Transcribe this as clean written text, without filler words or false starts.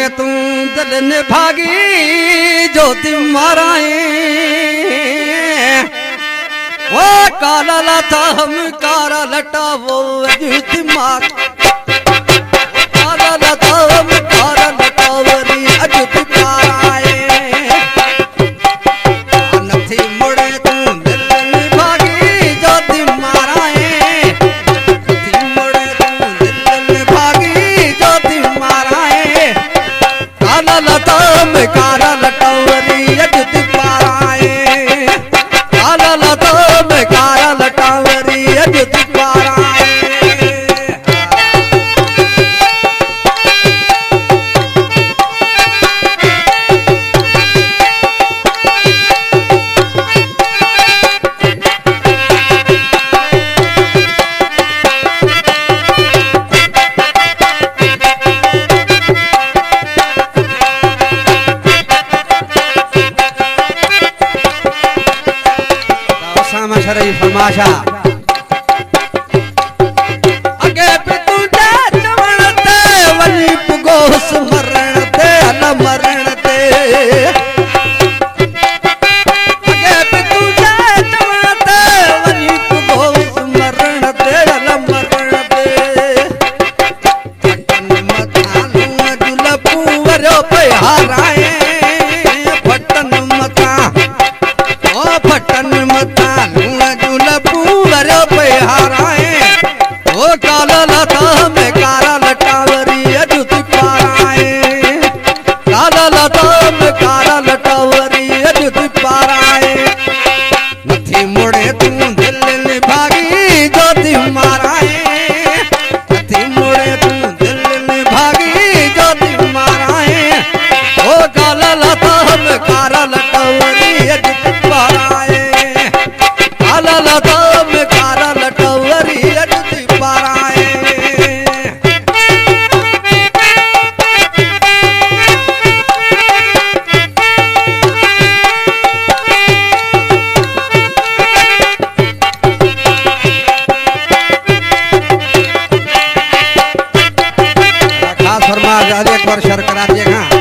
तू दिल ने भागी ज्योति माराए वो काला लता हम कारा लटा वो दिमाग काला लता हम कारा लटा वरी अजुत माराए नथी मुड़े तू दिल ने भागी ज्योति माराए नथी मुड़े तू दिल ने भागी ज्योति माराए काला लता में कारा लटावरी अजुत पाराए काला लता में कारा लटावरी अजुत पाराए शरई फरमाशा अगे पे तू चवण ते वनी पुगोस मरण ते न मरण ते अगे पे तू चवण ते वनी पुगोस मरण ते न मरण ते फटन मथा जुल पूवरो पे हाराए फटन मथा ओ फटन मथा हाराए ओ काला लता में कारा लटावरी अजुत पाराए काला लता में कारा लटावरी अजुत पाराए नथी मुड़े तू दिल ने भागी ज्योति माराए नथी मुड़े तू दिल ने भागी ज्योति माराए ओ काला लता में कारा लटावरी अजुत पाराए काला लता में कारा लटावरी अजुत पाराए खास फरमा एक बार शर्करा दिएगा